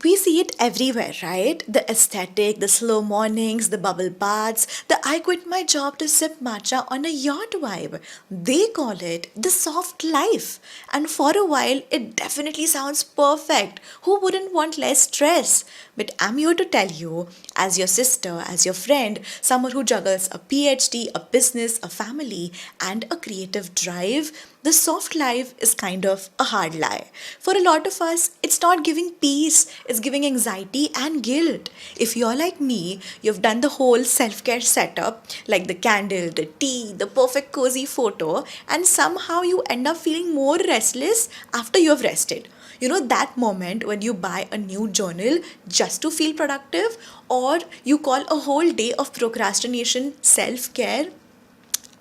We see it everywhere, right? The aesthetic, the slow mornings, the bubble baths, the I quit my job to sip matcha on a yacht vibe. They call it the soft life. And for a while, it definitely sounds perfect. Who wouldn't want less stress? But I'm here to tell you, as your sister, as your friend, someone who juggles a PhD, a business, a family, and a creative drive, the soft life is kind of a hard lie. For a lot of us, it's not giving peace, it's giving anxiety and guilt. If you're like me, you've done the whole self care setup, like the candle, the tea, the perfect cozy photo, and somehow you end up feeling more restless after you've rested. You know that moment when you buy a new journal just to feel productive, or you call a whole day of procrastination self care?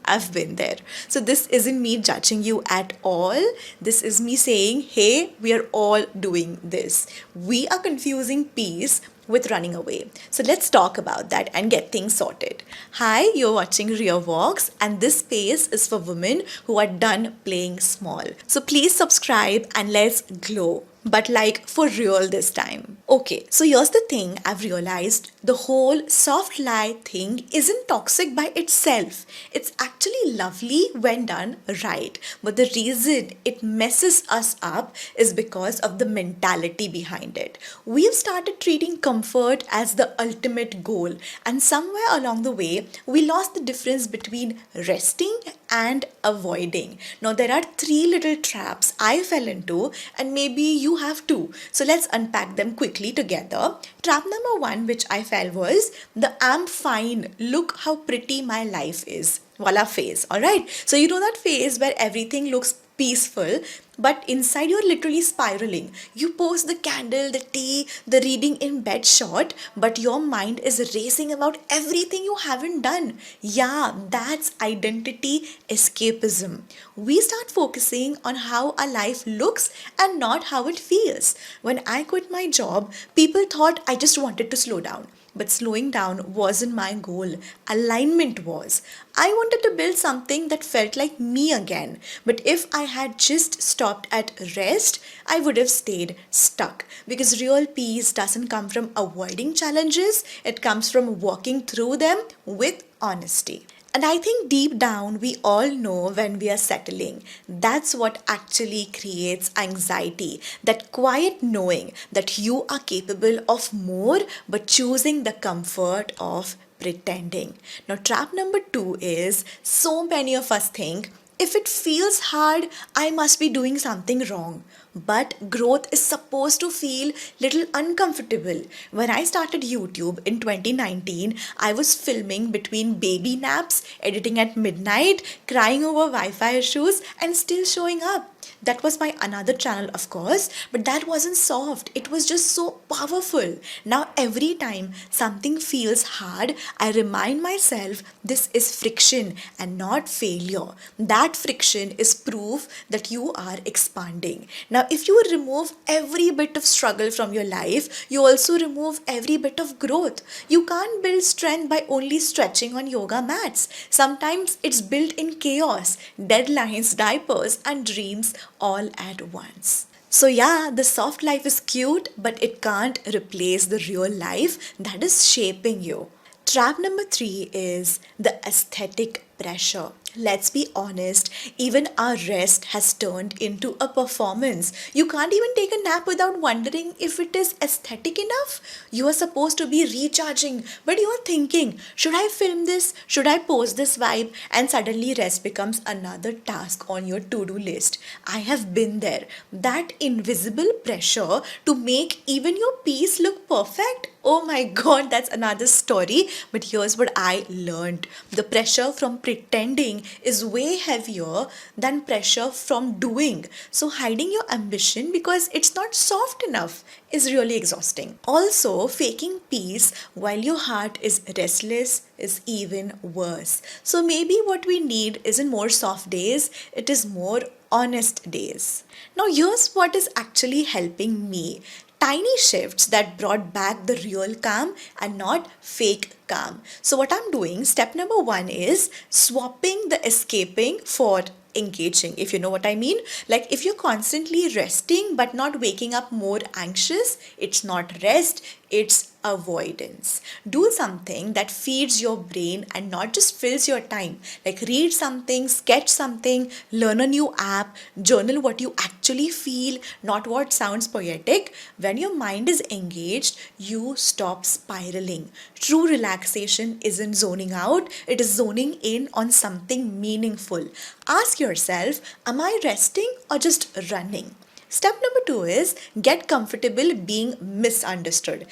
I've been there. So, this isn't me judging you at all. This is me saying, hey, we are all doing this. We are confusing peace with running away. So, let's talk about that and get things sorted. Hi, you're watching Riya Walks, and this space is for women who are done playing small. So, please subscribe and let's glow, but like for real this time. Okay, so here's the thing I've realized the whole soft lie thing isn't toxic by itself. It's actually lovely when done right. But the reason it messes us up is because of the mentality behind it. We've started treating comfort as the ultimate goal, and somewhere along the way, we lost the difference between resting and avoiding. Now, there are three little traps I fell into, and maybe you have too. So, let's unpack them quickly together. Trap number one, which I fell, was the I'm fine, look how pretty my life is. Voila phase, alright? So, you know that phase where everything looks peaceful, but inside you're literally spiraling. You post the candle, the tea, the reading in bed shot, but your mind is racing about everything you haven't done. Yeah, that's identity escapism. We start focusing on how our life looks and not how it feels. When I quit my job, people thought I just wanted to slow down. But slowing down wasn't my goal. Alignment was. I wanted to build something that felt like me again. But if I had just stopped at rest, I would have stayed stuck. Because real peace doesn't come from avoiding challenges, it comes from walking through them with honesty. And I think deep down, we all know when we are settling. That's what actually creates anxiety. That quiet knowing that you are capable of more, but choosing the comfort of pretending. Now, trap number two is so many of us think if it feels hard, I must be doing something wrong. But growth is supposed to feel little uncomfortable. When I started YouTube in 2019, I was filming between baby naps, editing at midnight, crying over Wi-Fi issues, and still showing up. That was my another channel, of course, but that wasn't soft. It was just so powerful. Now, every time something feels hard, I remind myself this is friction and not failure. That friction is proof that you are expanding. Now, if you remove every bit of struggle from your life, you also remove every bit of growth. You can't build strength by only stretching on yoga mats. Sometimes it's built in chaos, deadlines, diapers, and dreams all at once. So, yeah, the soft life is cute, but it can't replace the real life that is shaping you. Trap number three is the aesthetic pressure. Let's be honest, even our rest has turned into a performance. You can't even take a nap without wondering if it is aesthetic enough. You are supposed to be recharging, but you are thinking, should I film this? Should I post this vibe? And suddenly rest becomes another task on your to-do list. I have been there. That invisible pressure to make even your piece look perfect. Oh my god, that's another story. But here's what I learned. The pressure from pretending is way heavier than pressure from doing. So, hiding your ambition because it's not soft enough is really exhausting. Also, faking peace while your heart is restless is even worse. So, maybe what we need isn't more soft days, it is more honest days. Now, here's what is actually helping me: tiny shifts that brought back the real calm and not fake calm. So, what I'm doing, step number one is swapping the escaping for engaging, if you know what I mean. Like if you're constantly resting but not waking up more anxious, it's not rest, it's avoidance. Do something that feeds your brain and not just fills your time. Like read something, sketch something, learn a new app, journal what you actually feel, not what sounds poetic. When your mind is engaged, you stop spiraling. True relaxation isn't zoning out, it is zoning in on something meaningful. Ask yourself, am I resting or just running? Step number two is get comfortable being misunderstood.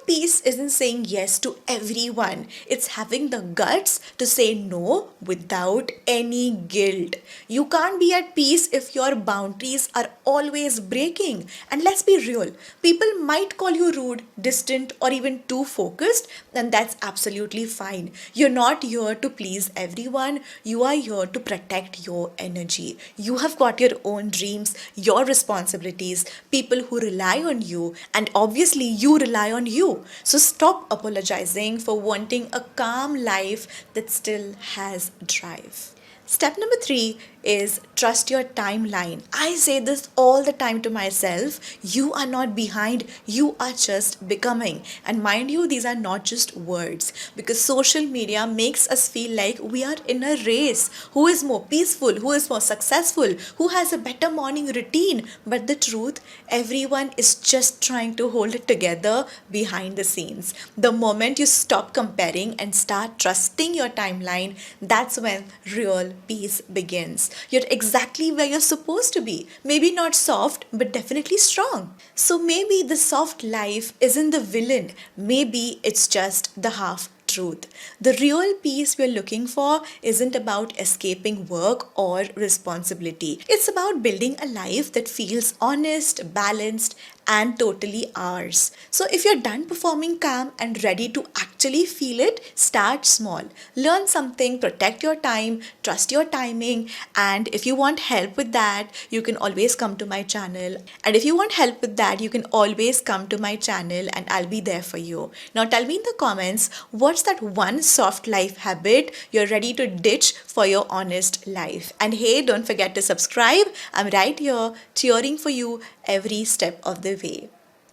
Peace isn't saying yes to everyone, it's having the guts to say no without any guilt. You can't be at peace if your boundaries are always breaking. And let's be real, people might call you rude, distant, or even too focused, and that's absolutely fine. You're not here to please everyone, you are here to protect your energy. You have got your own dreams, your responsibilities, people who rely on you, and obviously you rely on you. So stop apologizing for wanting a calm life that still has drive. Step number three is trust your timeline. I say this all the time to myself. You are not behind, you are just becoming. And mind you, these are not just words, because social media makes us feel like we are in a race. Who is more peaceful? Who is more successful? Who has a better morning routine? But the truth, everyone is just trying to hold it together behind the scenes. The moment you stop comparing and start trusting your timeline, that's when real peace begins. You're exactly where you're supposed to be. Maybe not soft, but definitely strong. So maybe the soft life isn't the villain. Maybe it's just the half truth. The real peace we're looking for isn't about escaping work or responsibility. It's about building a life that feels honest, balanced, and totally ours. So if you're done performing calm and ready to actually feel it, start small. Learn something, protect your time, trust your timing, and if you want help with that, you can always come to my channel. And if you want help with that, you can always come to my channel and I'll be there for you. Now tell me in the comments, what's that one soft life habit you're ready to ditch for your honest life? And hey, don't forget to subscribe. I'm right here cheering for you every step of the way.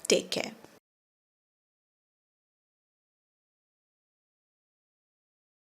Take care.